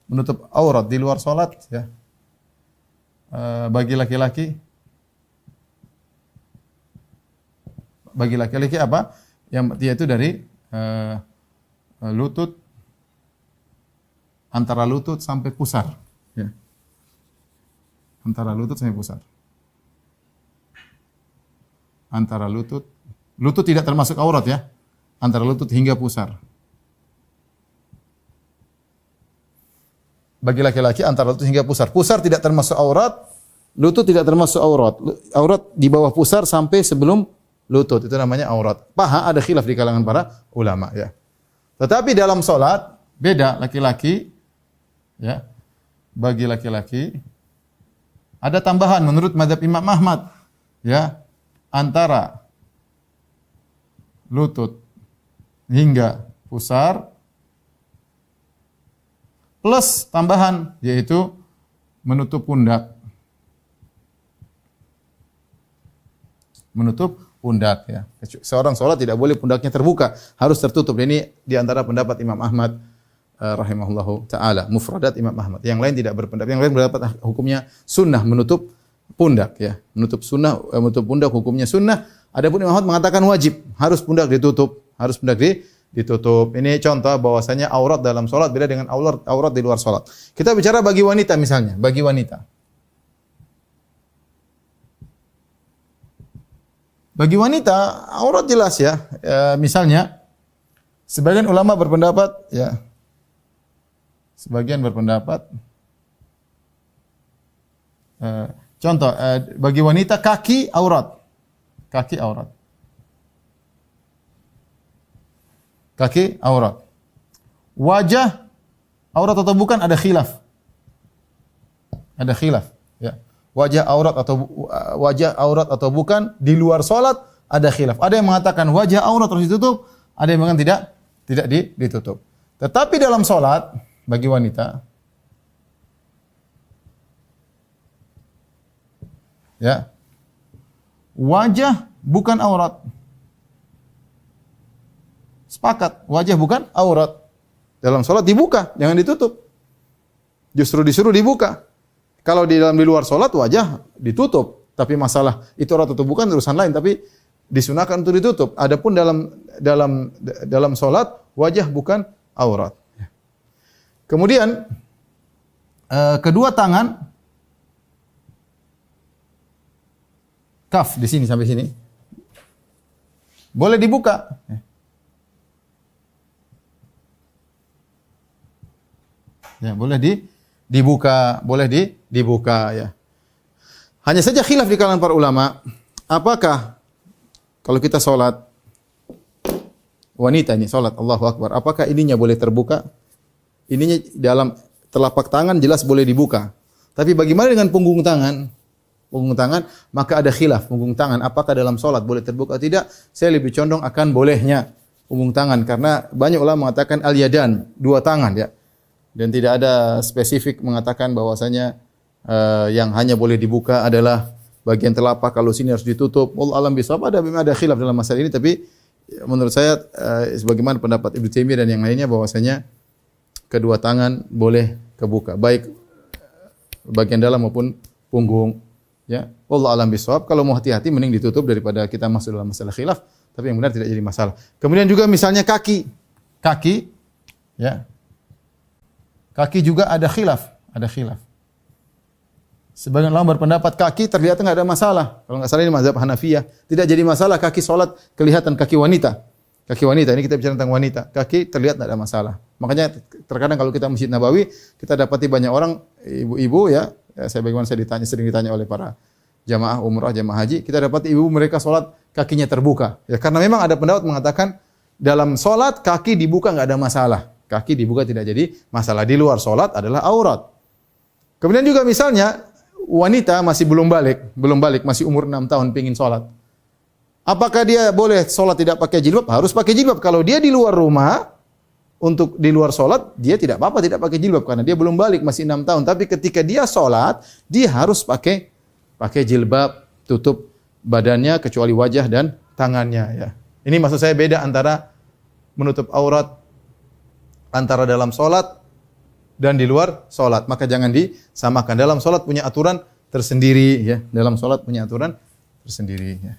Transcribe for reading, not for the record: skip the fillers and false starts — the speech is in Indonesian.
menutup aurat di luar salat ya. Bagi laki-laki apa? Yang dia itu dari lutut, antara lutut sampai pusar ya. Antara lutut sampai pusar. Antara lutut tidak termasuk aurat ya. Antara lutut hingga pusar. Bagi laki-laki antara lutut hingga pusar. Pusar tidak termasuk aurat, lutut tidak termasuk aurat. Aurat di bawah pusar sampai sebelum lutut, itu namanya aurat. Paha ada khilaf di kalangan para ulama ya. Tetapi dalam salat beda laki-laki ya. Bagi laki-laki ada tambahan menurut mazhab Imam Ahmad ya, antara lutut hingga pusar plus tambahan yaitu menutup pundak. Menutup pundak ya. Seorang sholat tidak boleh pundaknya terbuka, harus tertutup. Ini di antara pendapat Imam Ahmad rahimahullahu taala, mufradat Imam Ahmad. Yang lain tidak berpendapat. Yang lain berpendapat hukumnya sunnah menutup pundak ya. Menutup pundak hukumnya sunnah. Adapun Imam Ahmad mengatakan wajib, harus pundak ditutup, ditutup. Ini contoh bahwasanya aurat dalam salat beda dengan aurat di luar salat. Kita bicara bagi wanita misalnya, bagi wanita. Bagi wanita aurat jelas ya. Misalnya sebagian ulama berpendapat ya. Sebagian berpendapat contoh bagi wanita kaki aurat. Kaki aurat. Kaki aurat. Wajah aurat atau bukan ada khilaf. Ada khilaf, ya. Wajah aurat atau bukan di luar salat ada khilaf. Ada yang mengatakan wajah aurat harus ditutup, ada yang mengatakan tidak ditutup. Tetapi dalam salat bagi wanita ya, wajah bukan aurat. Sepakat, wajah bukan aurat. Dalam salat dibuka, jangan ditutup. Justru disuruh dibuka. Kalau di luar salat wajah ditutup, tapi masalah itu aurat atau bukan urusan lain, tapi disunahkan untuk ditutup. Adapun dalam salat wajah bukan aurat. Kemudian kedua tangan kaf di sini sampai sini boleh dibuka. Ya, boleh dibuka ya. Hanya saja khilaf di kalangan para ulama, apakah kalau kita salat wanita ini salat Allahu Akbar, apakah ininya boleh terbuka? Ininya dalam telapak tangan jelas boleh dibuka. Tapi bagaimana dengan punggung tangan? Punggung tangan, maka ada khilaf punggung tangan apakah dalam salat boleh terbuka atau tidak? Saya lebih condong akan bolehnya punggung tangan karena banyak ulama mengatakan al-yadan, dua tangan ya. Dan tidak ada spesifik mengatakan bahwasanya yang hanya boleh dibuka adalah bagian telapak, kalau sini harus ditutup. Wallahu a'lam bishawab. Ada khilaf dalam masalah ini, tapi menurut saya sebagaimana pendapat Ibnu Taimiyah dan yang lainnya bahwasanya kedua tangan boleh kebuka, baik bagian dalam maupun punggung. Ya, wallahu a'lam bishawab. Kalau mau hati-hati mending ditutup daripada kita masuk dalam masalah khilaf, tapi yang benar tidak jadi masalah. Kemudian juga misalnya kaki ya. Kaki juga ada khilaf. Sebagian ulama berpendapat kaki terlihat enggak ada masalah. Kalau enggak salah ini mazhab Hanafiyah, tidak jadi masalah kaki salat kelihatan kaki wanita. Kaki wanita ini kita bicara tentang wanita. Kaki terlihat enggak ada masalah. Makanya terkadang kalau kita Masjid Nabawi, kita dapati banyak orang ibu-ibu ya, saya sering ditanya oleh para jamaah umrah, jamaah haji, kita dapati ibu mereka salat kakinya terbuka. Ya karena memang ada pendapat mengatakan dalam salat kaki dibuka enggak ada masalah. Kaki dibuka tidak jadi masalah. Di luar salat adalah aurat. Kemudian juga misalnya wanita masih belum balik, masih umur 6 tahun pengin salat. Apakah dia boleh salat tidak pakai jilbab? Harus pakai jilbab. Kalau dia di luar rumah untuk di luar salat, dia tidak apa-apa tidak pakai jilbab karena dia belum balik, masih 6 tahun. Tapi ketika dia salat, dia harus pakai jilbab, tutup badannya kecuali wajah dan tangannya ya. Ini maksud saya beda antara menutup aurat antara dalam salat dan di luar salat. Maka jangan disamakan. Dalam salat punya aturan tersendiri ya. Dalam salat punya aturan tersendiri ya.